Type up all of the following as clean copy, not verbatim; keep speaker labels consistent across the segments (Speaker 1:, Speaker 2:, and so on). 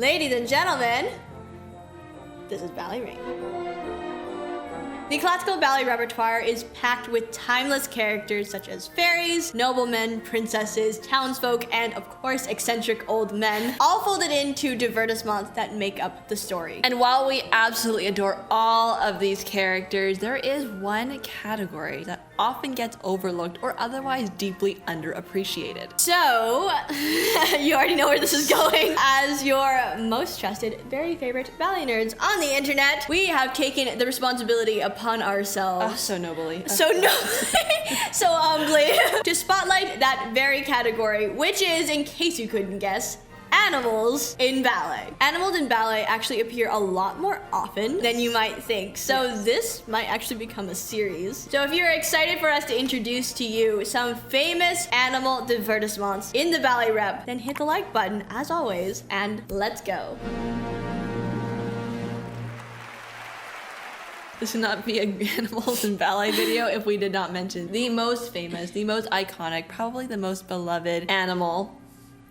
Speaker 1: Ladies and gentlemen, this is Ballet Ring. The classical ballet repertoire is packed with timeless characters such as fairies, noblemen, princesses, townsfolk, and of course eccentric old men, all folded into divertissements that make up the story.
Speaker 2: And while we absolutely adore all of these characters, there is one category that often gets overlooked or otherwise deeply underappreciated.
Speaker 1: So, you already know where this is going. As your most trusted, very favorite ballet nerds on the internet, we have taken the responsibility upon ourselves.
Speaker 2: So nobly.
Speaker 1: So humbly to spotlight that very category, which is, in case you couldn't guess, animals in ballet. Animals in ballet actually appear a lot more often than you might think. So this might actually become a series. So if you're excited for us to introduce to you some famous animal divertissements in the ballet rep, then hit the like button as always, and let's go.
Speaker 2: This would not be an animals in ballet video if we did not mention the most famous, the most iconic, probably the most beloved animal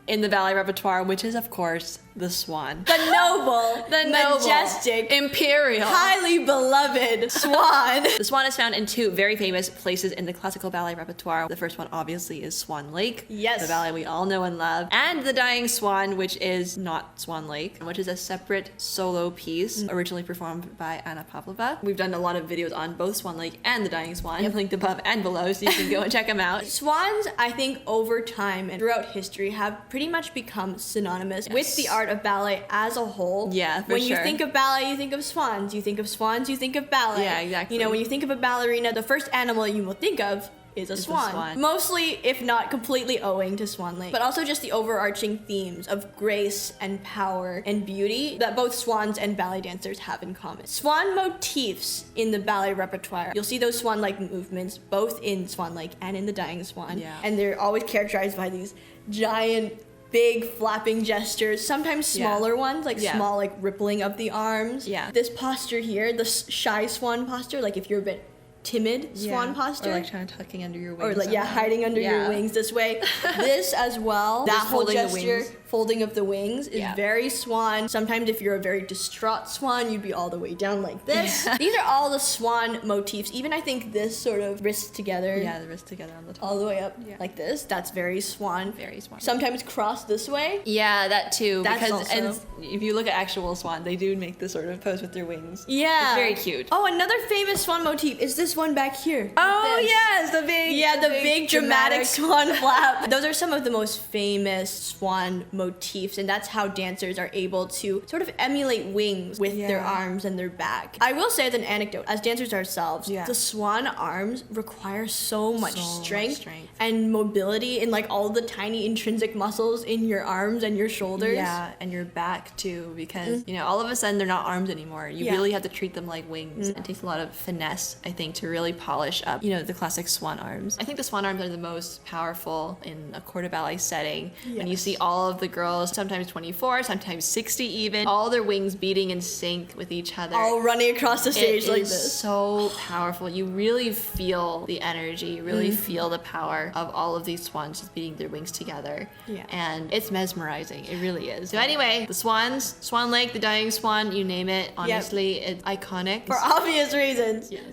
Speaker 2: in the ballet repertoire, which is of course the swan.
Speaker 1: The noble, majestic,
Speaker 2: imperial,
Speaker 1: highly beloved swan.
Speaker 2: The swan is found in two very famous places in the classical ballet repertoire. The first one obviously is Swan Lake,
Speaker 1: yes,
Speaker 2: the ballet we all know and love, and The Dying Swan, which is not Swan Lake, which is a separate solo piece originally performed by Anna Pavlova. We've done a lot of videos on both Swan Lake and The Dying Swan, linked above and below, so you can go and check them out.
Speaker 1: Swans, I think, over time and throughout history have pretty much become synonymous with the art of ballet as a whole.
Speaker 2: Yeah, for
Speaker 1: when
Speaker 2: sure.
Speaker 1: you think of ballet, you think of swans. You think of swans, you think of ballet.
Speaker 2: Yeah, exactly.
Speaker 1: You know, when you think of a ballerina, the first animal you will think of is a swan. Mostly, if not completely owing to Swan Lake, but also just the overarching themes of grace and power and beauty that both swans and ballet dancers have in common. Swan motifs in the ballet repertoire. You'll see those swan-like movements both in Swan Lake and in The Dying Swan.
Speaker 2: Yeah.
Speaker 1: And they're always characterized by these giant, big flapping gestures, sometimes smaller ones, like small like rippling of the arms.
Speaker 2: Yeah.
Speaker 1: This posture here, the shy swan posture, like if you're a bit timid swan posture.
Speaker 2: Or like trying to tucking under your wings.
Speaker 1: Or like, hiding under your wings this way. This as well, that whole gesture, folding of the wings is very swan. Sometimes if you're a very distraught swan, you'd be all the way down like this. These are all the swan motifs. Even I think this sort of wrist together.
Speaker 2: Yeah, the wrist together on the top.
Speaker 1: All the way up like this. That's very swan.
Speaker 2: Very swan.
Speaker 1: Sometimes cross this way.
Speaker 2: Yeah, that too.
Speaker 1: That's
Speaker 2: because
Speaker 1: also...
Speaker 2: and if you look at actual swan, they do make this sort of pose with their wings.
Speaker 1: Yeah.
Speaker 2: It's very cute.
Speaker 1: Oh, another famous swan motif is this one back here.
Speaker 2: Oh, yes, the big...
Speaker 1: Yeah, the big dramatic swan flap. Those are some of the most famous swan motifs, and that's how dancers are able to sort of emulate wings with their arms and their back. I will say as an anecdote, as dancers ourselves, the swan arms require so much strength and mobility in like all the tiny intrinsic muscles in your arms and your shoulders.
Speaker 2: Yeah, and your back too, because, you know, all of a sudden they're not arms anymore. You really have to treat them like wings. It takes a lot of finesse, I think, to really polish up, you know, the classic swan arms. I think the swan arms are the most powerful in a corps de ballet setting. When you see all of the girls, sometimes 24, sometimes 60 even, all their wings beating in sync with each other.
Speaker 1: All running across the stage like this.
Speaker 2: It is so powerful. You really feel the energy, you really feel the power of all of these swans just beating their wings together.
Speaker 1: Yeah.
Speaker 2: And it's mesmerizing. It really is. So anyway, the swans, Swan Lake, The Dying Swan, you name it. Honestly, it's iconic.
Speaker 1: For obvious reasons.
Speaker 2: Yes.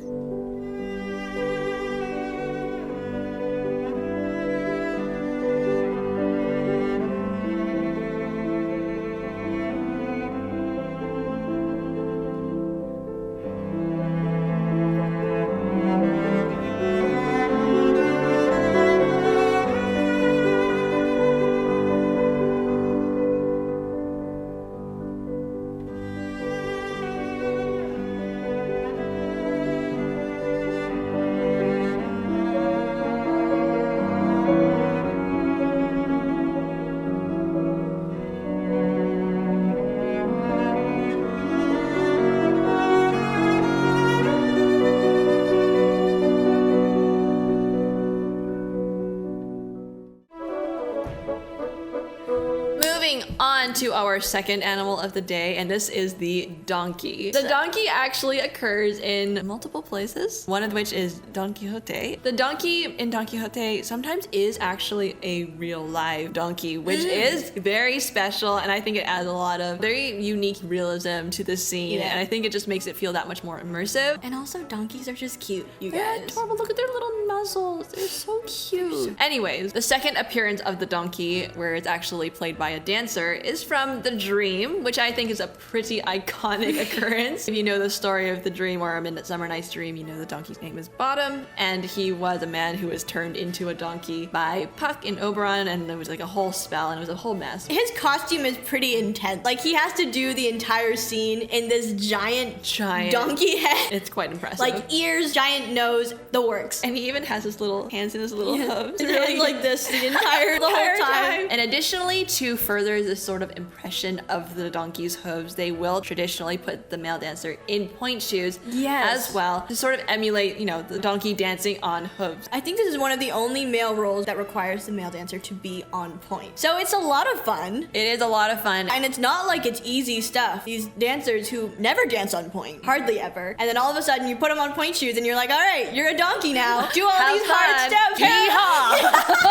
Speaker 2: our second animal of the day, and this is the donkey. The donkey actually occurs in multiple places, one of which is Don Quixote. The donkey in Don Quixote sometimes is actually a real live donkey, which is very special, and I think it adds a lot of very unique realism to the scene, and I think it just makes it feel that much more immersive.
Speaker 1: And also, donkeys are just cute, you
Speaker 2: They're
Speaker 1: guys.
Speaker 2: adorable. Look at their little muzzles. They're so cute. Anyways, the second appearance of the donkey, where it's actually played by a dancer, is from The Dream, which I think is a pretty iconic occurrence. If you know the story of The Dream or A Midsummer Night's Dream, you know the donkey's name is Bottom, and he was a man who was turned into a donkey by Puck in Oberon, and there was like a whole spell, and it was a whole mess.
Speaker 1: His costume is pretty intense. Like, he has to do the entire scene in this giant donkey head.
Speaker 2: It's quite impressive.
Speaker 1: Like, ears, giant nose, the works.
Speaker 2: And he even has his little hands in his little hooves.
Speaker 1: It's really like this the whole time.
Speaker 2: And additionally, to further this sort of impression of the donkey's hooves, they will traditionally put the male dancer in point shoes as well, to sort of emulate, you know, the donkey dancing on hooves.
Speaker 1: I think this is one of the only male roles that requires the male dancer to be on point. So it's a lot of fun.
Speaker 2: It is a lot of fun.
Speaker 1: And it's not like it's easy stuff. These dancers who never dance on point, hardly ever, and then all of a sudden you put them on point shoes and you're like, all right, you're a donkey now. Do all these hard steps. Yeehaw!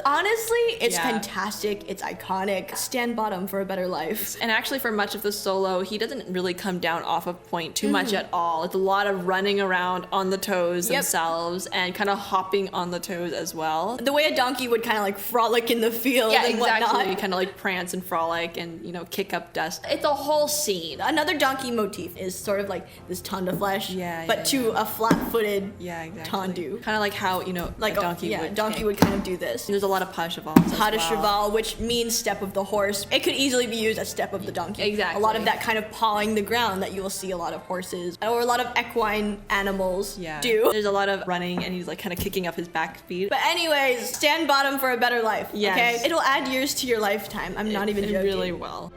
Speaker 1: Honestly, it's fantastic. It's iconic. Stand bottom for a better life.
Speaker 2: And actually, for much of the solo, he doesn't really come down off of point too much at all. It's a lot of running around on the toes themselves and kind of hopping on the toes as well.
Speaker 1: The way a donkey would kind of like frolic in the field and whatnot.
Speaker 2: Kind of like prance and frolic and, you know, kick up dust. It's a whole scene.
Speaker 1: Another donkey motif is sort of like this ton de flesh, but to a flat-footed tendu.
Speaker 2: Kind of like how, you know, like a donkey would.
Speaker 1: Donkey would kind of do this.
Speaker 2: There's a lot of pas de cheval.
Speaker 1: Pas de cheval, which means step of the horse. It could easily be used as step of the donkey.
Speaker 2: Exactly.
Speaker 1: A lot of that kind of pawing the ground that you will see a lot of horses or a lot of equine animals do.
Speaker 2: There's a lot of running and he's like kind of kicking up his back feet.
Speaker 1: But anyways, stand bottom for a better life.
Speaker 2: Yes.
Speaker 1: Okay? It'll add years to your lifetime. I'm not even joking.
Speaker 2: It really will.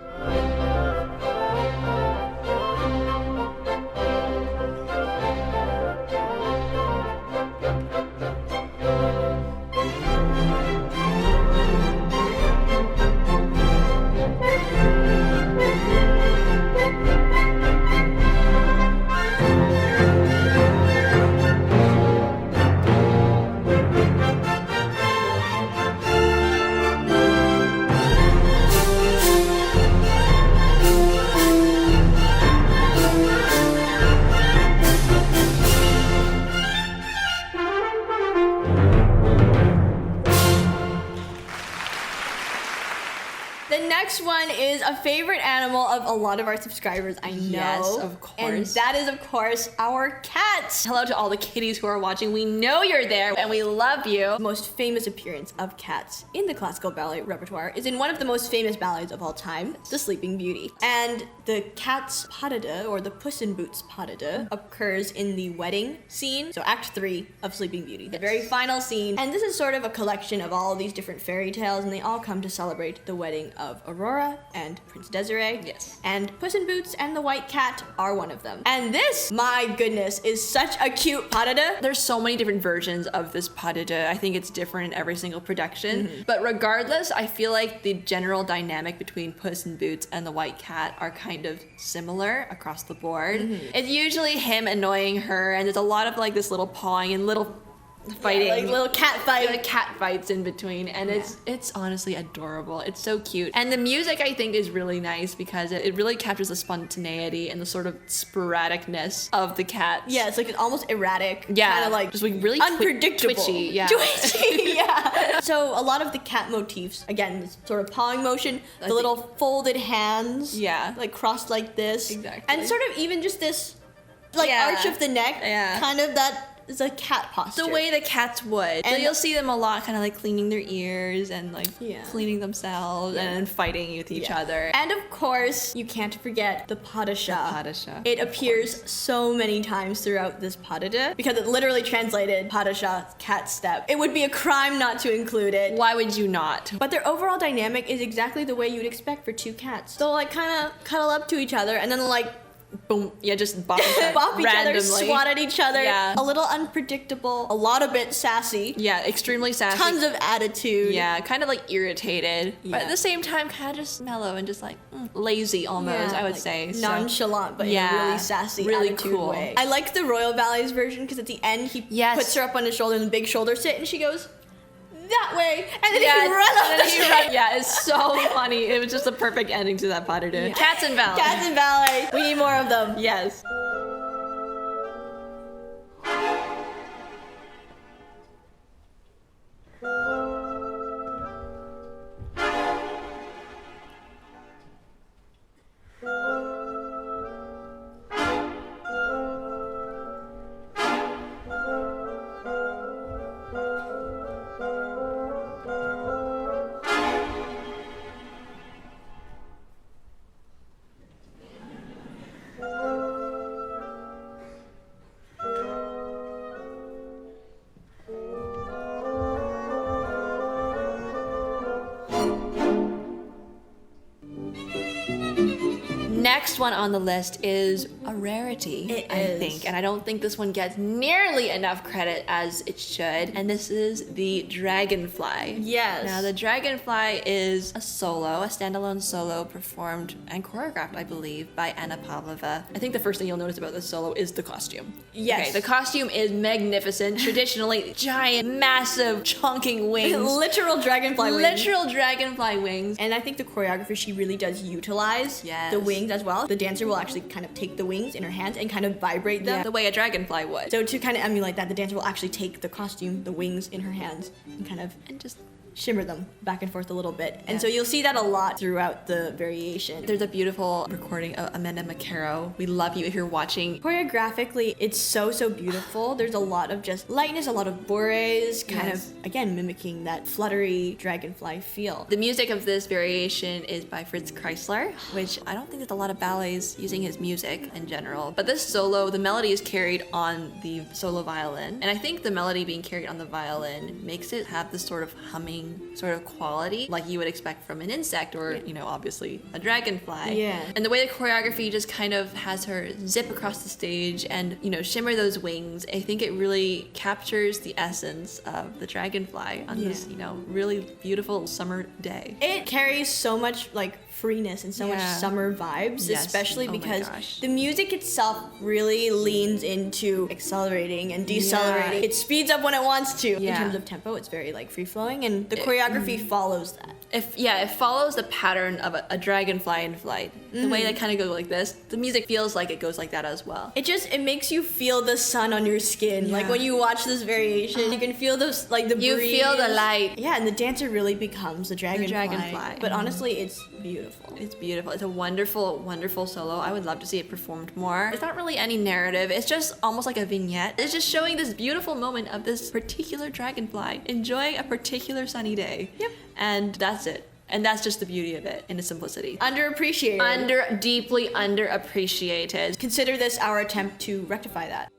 Speaker 1: Next one is a favorite animal of a lot of our subscribers, I know.
Speaker 2: Yes, of course.
Speaker 1: And that is, of course, our cats.
Speaker 2: Hello to all the kitties who are watching. We know you're there and we love you.
Speaker 1: The most famous appearance of cats in the classical ballet repertoire is in one of the most famous ballets of all time, The Sleeping Beauty. And the cat's pas de deux, or the Puss in Boots pas de deux, occurs in the wedding scene, so Act 3 of Sleeping Beauty, the very final scene. And this is sort of a collection of all these different fairy tales, and they all come to celebrate the wedding of Aurora and Prince Desiree.
Speaker 2: Yes.
Speaker 1: And Puss in Boots and the White Cat are one of them. And this, my goodness, is such a cute pas de deux.
Speaker 2: There's so many different versions of this pas de deux. I think it's different in every single production. But regardless, I feel like the general dynamic between Puss in Boots and the White Cat are kind of similar across the board. It's usually him annoying her, and there's a lot of like this little pawing and little fighting,
Speaker 1: like little cat fight.
Speaker 2: Like cat fights in between, and it's honestly adorable. It's so cute, and the music I think is really nice because it really captures the spontaneity and the sort of sporadicness of the cats.
Speaker 1: Yeah, it's like it's almost erratic.
Speaker 2: Yeah,
Speaker 1: kind of like
Speaker 2: just like really
Speaker 1: unpredictable,
Speaker 2: twitchy. Yeah,
Speaker 1: twitchy. Yeah. So a lot of the cat motifs, again, this sort of pawing motion, the little folded hands, like crossed like this, and sort of even just this like arch of the neck, kind of that. It's a cat posture.
Speaker 2: The way the cats would. And so you'll see them a lot kind of like cleaning their ears and like cleaning themselves and fighting with each other.
Speaker 1: And of course, you can't forget the pas de chat. It appears so many times throughout this pas de deux because it literally translated pas de chat, cat step. It would be a crime not to include it.
Speaker 2: Why would you not?
Speaker 1: But their overall dynamic is exactly the way you'd expect for two cats. They'll like kind of cuddle up to each other and then they'll like
Speaker 2: boom, just bop each other,
Speaker 1: bop each other,
Speaker 2: randomly.
Speaker 1: swat at each other.
Speaker 2: Yeah.
Speaker 1: A little unpredictable, a lot of bit sassy.
Speaker 2: Yeah, extremely sassy.
Speaker 1: Tons of attitude.
Speaker 2: Yeah, kind of like irritated, but
Speaker 1: Yeah.
Speaker 2: at the same time, kind of just mellow and just like lazy almost.
Speaker 1: Yeah,
Speaker 2: I would
Speaker 1: like
Speaker 2: say
Speaker 1: nonchalant, but
Speaker 2: Yeah,
Speaker 1: in a really sassy,
Speaker 2: really
Speaker 1: attitude
Speaker 2: cool.
Speaker 1: way. I like the Royal Ballet's version because at the end he
Speaker 2: Yes.
Speaker 1: puts her up on his shoulder in the big shoulder sit, and she goes that way, and then
Speaker 2: Yeah,
Speaker 1: he runs off
Speaker 2: and
Speaker 1: the
Speaker 2: then he
Speaker 1: stage.
Speaker 2: run- yeah, it's so funny. It was just a perfect ending to that pas de deux.
Speaker 1: Yeah.
Speaker 2: Cats and ballet.
Speaker 1: Cats in ballet. We need more of them.
Speaker 2: Yes. Next one on the list is a rarity,
Speaker 1: It
Speaker 2: I
Speaker 1: is.
Speaker 2: think. And I don't think this one gets nearly enough credit as it should. And this is the Dragonfly.
Speaker 1: Yes.
Speaker 2: Now, the Dragonfly is a standalone solo performed and choreographed, I believe, by Anna Pavlova. I think the first thing you'll notice about this solo is the costume.
Speaker 1: Yes.
Speaker 2: Okay, the costume is magnificent. Traditionally, giant, massive, chunking wings.
Speaker 1: Literal dragonfly wings.
Speaker 2: Literal dragonfly wings.
Speaker 1: And I think the choreography, she really does utilize
Speaker 2: Yes.
Speaker 1: the wings as well. The dancer will actually kind of take the wings in her hands and kind of vibrate them.
Speaker 2: Yeah, the way a dragonfly would.
Speaker 1: So to kind of emulate that, the dancer will actually take the costume, the wings in her hands, and kind of
Speaker 2: And just
Speaker 1: shimmer them back and forth a little bit. And
Speaker 2: Yeah.
Speaker 1: so you'll see that a lot throughout the variation.
Speaker 2: there's a beautiful recording of Amanda Macaro. We love you if you're watching.
Speaker 1: Choreographically, it's so beautiful. There's a lot of just lightness, a lot of bourrées, kind
Speaker 2: Yes.
Speaker 1: of, again, mimicking that fluttery dragonfly feel.
Speaker 2: The music of this variation is by Fritz Kreisler, which I don't think there's a lot of ballets using his music in general. But this solo, the melody is carried on the solo violin. And I think the melody being carried on the violin makes it have this sort of humming sort of quality like you would expect from an insect or, obviously a dragonfly.
Speaker 1: Yeah.
Speaker 2: And the way the choreography just kind of has her zip across the stage and, shimmer those wings, I think it really captures the essence of the dragonfly on this, really beautiful summer day.
Speaker 1: It carries so much like freeness and so much
Speaker 2: Yeah.
Speaker 1: summer vibes,
Speaker 2: Yes.
Speaker 1: especially
Speaker 2: Oh my
Speaker 1: because
Speaker 2: gosh.
Speaker 1: the music itself really leans into accelerating and decelerating.
Speaker 2: Yeah.
Speaker 1: It speeds up when it wants to. In
Speaker 2: Yeah.
Speaker 1: terms of tempo, it's very like free flowing, and the choreography follows that.
Speaker 2: It follows the pattern of a dragonfly in flight. The way they kind of go like this, the music feels like it goes like that as well.
Speaker 1: It makes you feel the sun on your skin. Like
Speaker 2: Yeah.
Speaker 1: when you watch this variation, you can feel those like the
Speaker 2: You
Speaker 1: breeze.
Speaker 2: feel the light.
Speaker 1: Yeah, and the dancer really becomes the dragonfly.
Speaker 2: dragonfly.
Speaker 1: But honestly, it's beautiful.
Speaker 2: It's beautiful. It's a wonderful, wonderful solo. I would love to see it performed more. It's not really any narrative. It's just almost like a vignette. It's just showing this beautiful moment of this particular dragonfly enjoying a particular sunny day.
Speaker 1: Yep.
Speaker 2: And that's it. And that's just the beauty of it in its simplicity.
Speaker 1: Underappreciated.
Speaker 2: Deeply underappreciated.
Speaker 1: Consider this our attempt to rectify that.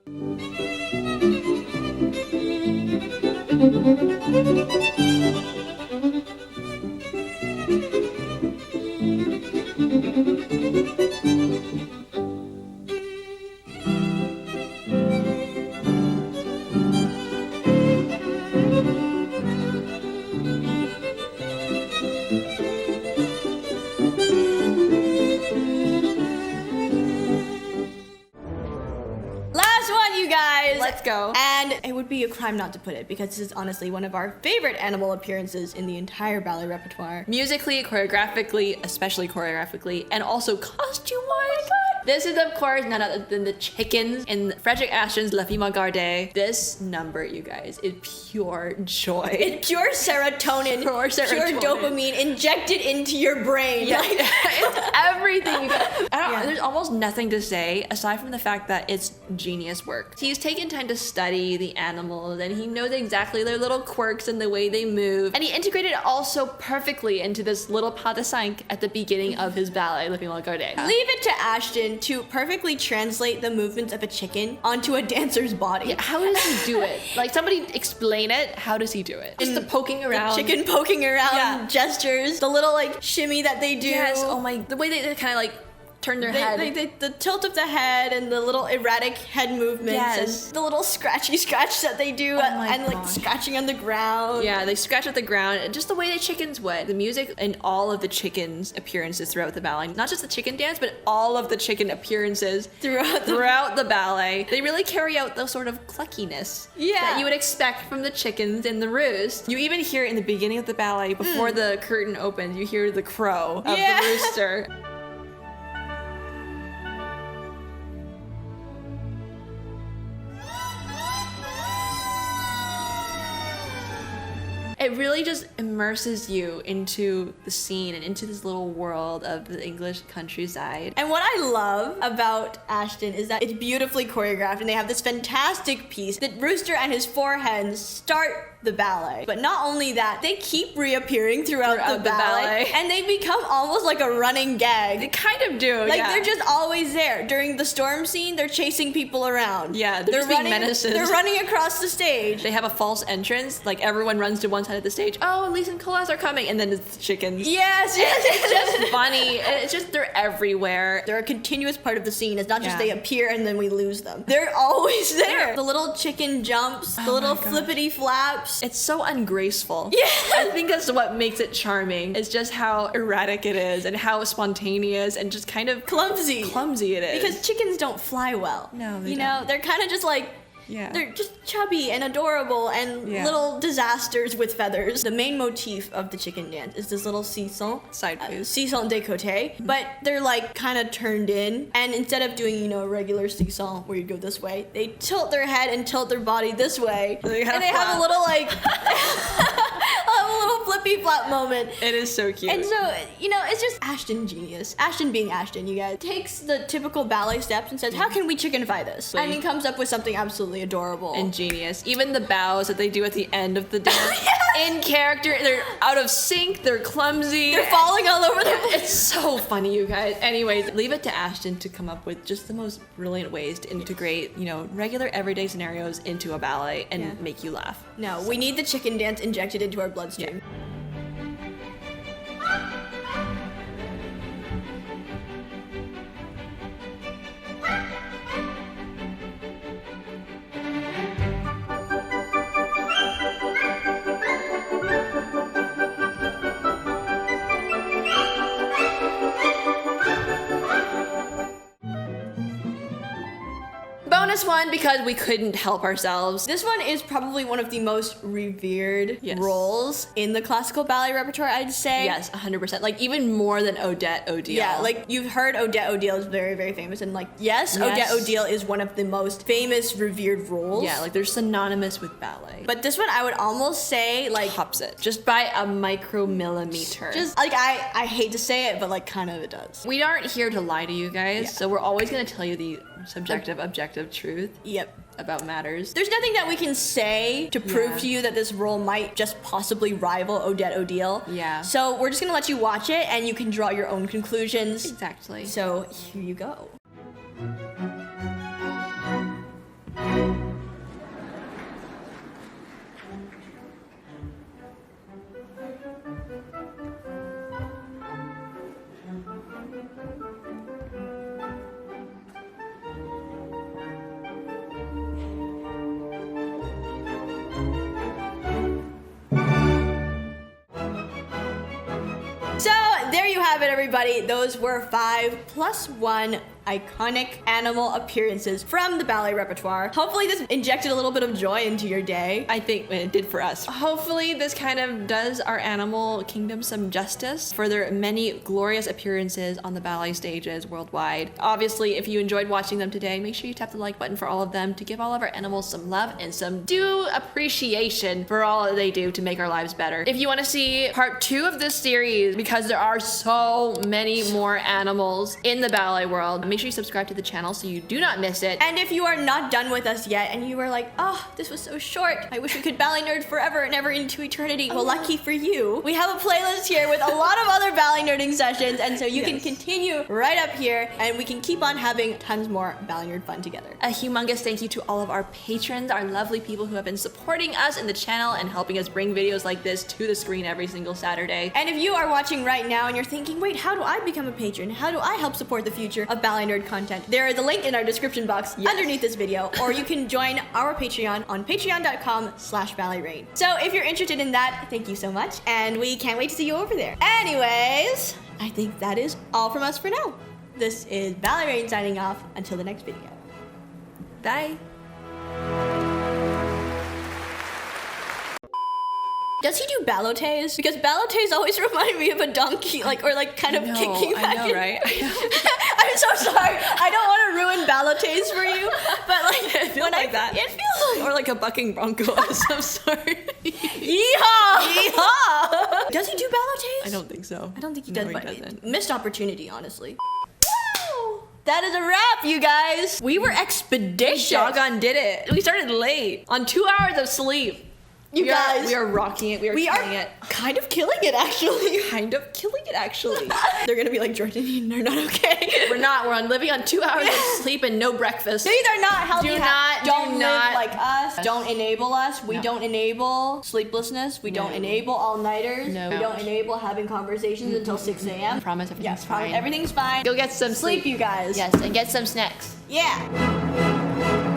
Speaker 1: Last one, you guys.
Speaker 2: Let's go.
Speaker 1: And it would be a crime not to put it because this is honestly one of our favorite animal appearances in the entire ballet repertoire.
Speaker 2: Musically, choreographically, especially choreographically, and also costume-wise. This is, of course, none other than the chickens in Frederick Ashton's La Fille Garde. This number, you guys, is pure joy.
Speaker 1: It's pure serotonin,
Speaker 2: Pure serotonin.
Speaker 1: pure dopamine injected into your brain.
Speaker 2: Yeah,
Speaker 1: Like,
Speaker 2: it's everything you got.
Speaker 1: Yeah.
Speaker 2: There's almost nothing to say aside from the fact that it's genius work. He's taken time to study the animals and he knows exactly their little quirks and the way they move. And he integrated it all so perfectly into this little pas de cinq at the beginning of his ballet, La Fille Garde.
Speaker 1: leave it to Ashton to perfectly translate the movements of a chicken onto a dancer's body.
Speaker 2: Yeah, how does he do it? Like, somebody explain it. How does he do it? Just the poking around.
Speaker 1: Chicken poking around,
Speaker 2: Yeah.
Speaker 1: gestures, the little like shimmy that they do.
Speaker 2: Yes. Oh my. The way they kind of like turn their head.
Speaker 1: The tilt of the head and the little erratic head movements and the little scratchy scratch that they do and like scratching on the ground.
Speaker 2: Yeah, they scratch at the ground, just the way the chickens would. The music and all of the chickens' appearances throughout the ballet, not just the chicken dance, but all of the chicken appearances throughout the ballet. They really carry out the sort of cluckiness that you would expect from the chickens in the roost. You even hear it in the beginning of the ballet, before the curtain opens, you hear the crow of the rooster. It really just immerses you into the scene and into this little world of the English countryside.
Speaker 1: And what I love about Ashton is that it's beautifully choreographed and they have this fantastic piece that Rooster and his four hens start the ballet. But not only that, they keep reappearing throughout the ballet and they become almost like a running gag.
Speaker 2: They kind of do,
Speaker 1: like they're just always there. During the storm scene, they're chasing people around.
Speaker 2: Yeah, they're just being menaces.
Speaker 1: They're running across the stage.
Speaker 2: They have a false entrance, like everyone runs to one side of the stage. Oh, Elise and Colas are coming, and then it's the chickens.
Speaker 1: Yes.
Speaker 2: It's just funny. It's just, they're everywhere.
Speaker 1: They're a continuous part of the scene. It's not just they appear and then we lose them. They're always there. The little chicken jumps, the little flippity flaps.
Speaker 2: It's so ungraceful.
Speaker 1: Yeah.
Speaker 2: I think that's what makes it charming. It's just how erratic it is and how spontaneous and just kind of clumsy it is.
Speaker 1: Because chickens don't fly well.
Speaker 2: No, they
Speaker 1: don't.
Speaker 2: know,
Speaker 1: they're kind of just like, they're just chubby and adorable and little disasters with feathers. The main motif of the chicken dance is this little seesaw.
Speaker 2: Side views.
Speaker 1: Seesaw décoté. But they're like kind of turned in. And instead of doing, a regular seesaw where you go this way, they tilt their head and tilt their body this way.
Speaker 2: So they
Speaker 1: have a little like... a little flippy flap moment.
Speaker 2: It is so cute.
Speaker 1: And so, it's just Ashton genius. Ashton being Ashton, you guys. Takes the typical ballet steps and says, how can we chickenify this? And he comes up with something absolutely adorable.
Speaker 2: And genius. Even the bows that they do at the end of the dance. In character, they're out of sync, they're clumsy.
Speaker 1: They're falling all over the place.
Speaker 2: It's so funny, you guys. Anyways, leave it to Ashton to come up with just the most brilliant ways to integrate, regular everyday scenarios into a ballet and make you laugh.
Speaker 1: No, we need the chicken dance injected into our bloodstream.
Speaker 2: Bonus one, because we couldn't help ourselves.
Speaker 1: This one is probably one of the most revered roles in the classical ballet repertoire, I'd say.
Speaker 2: Yes, 100%. Like, even more than Odette Odile.
Speaker 1: Yeah, like, you've heard Odette Odile is very, very famous. And, like, yes, Odette Odile is one of the most famous, revered roles.
Speaker 2: Yeah, like, they're synonymous with ballet.
Speaker 1: But this one, I would almost say, like...
Speaker 2: tops it. Just by a micromillimeter.
Speaker 1: Just, like, I hate to say it, but, like, kind of it does.
Speaker 2: We aren't here to lie to you guys, so we're always going to tell you the subjective, objective truth.
Speaker 1: Yep.
Speaker 2: About matters.
Speaker 1: There's nothing that we can say to prove to you that this role might just possibly rival Odette Odile.
Speaker 2: Yeah.
Speaker 1: So we're just gonna let you watch it and you can draw your own conclusions.
Speaker 2: Exactly.
Speaker 1: So here you go. So there you have it, everybody. Those were 5+1 iconic animal appearances from the ballet repertoire. Hopefully this injected a little bit of joy into your day.
Speaker 2: I think it did for us. Hopefully this kind of does our animal kingdom some justice for their many glorious appearances on the ballet stages worldwide. Obviously, if you enjoyed watching them today, make sure you tap the like button for all of them to give all of our animals some love and some due appreciation for all that they do to make our lives better. If you want to see part 2 of this series, because there are so many more animals in the ballet world, make Make sure you subscribe to the channel so you do not miss it.
Speaker 1: And if you are not done with us yet and you were like, oh, this was so short, I wish we could ballet nerd forever and ever into eternity. Well, lucky for you, we have a playlist here with a lot of other ballet nerding sessions, and so you can continue right up here and we can keep on having tons more ballet nerd fun together.
Speaker 2: A humongous thank you to all of our patrons, our lovely people who have been supporting us in the channel and helping us bring videos like this to the screen every single Saturday.
Speaker 1: And if you are watching right now and you're thinking, wait, how do I become a patron? How do I help support the future of ballet nerd content? There is a link in our description box underneath this video, or you can join our Patreon on patreon.com/balletrain. So if you're interested in that, thank you so much, and we can't wait to see you over there. Anyways, I think that is all from us for now. This is Ballet Rain signing off until the next video.
Speaker 2: Bye.
Speaker 1: Does he do ballotes? Because ballotes always remind me of a donkey, or kind of kicking back.
Speaker 2: I know, right?
Speaker 1: I'm so sorry. I don't want to ruin ballotes for you, but
Speaker 2: it feels like that.
Speaker 1: It feels like...
Speaker 2: Or like a bucking bronco of some sort.
Speaker 1: Yeehaw! Yeehaw! Does he do ballotes?
Speaker 2: I don't think so.
Speaker 1: I don't think he
Speaker 2: No,
Speaker 1: does, but
Speaker 2: doesn't.
Speaker 1: missed opportunity, honestly. Woo! That is a wrap, you guys. We were expeditious.
Speaker 2: Doggone did it. We started late on 2 hours of sleep.
Speaker 1: We
Speaker 2: are rocking it. We are killing it.
Speaker 1: Kind of killing it, actually.
Speaker 2: Kind of killing it, actually.
Speaker 1: They're gonna be like, Jordan, they're not okay.
Speaker 2: We're not. We're living on 2 hours of sleep and no breakfast.
Speaker 1: These are not healthy habits. Don't live
Speaker 2: not.
Speaker 1: like us. Don't enable us. We don't enable sleeplessness. We don't enable all-nighters.
Speaker 2: No.
Speaker 1: We don't enable having conversations until 6 a.m.
Speaker 2: I promise everything's fine.
Speaker 1: Everything's fine.
Speaker 2: Go get some
Speaker 1: sleep, you guys.
Speaker 2: Yes, and get some snacks.
Speaker 1: Yeah.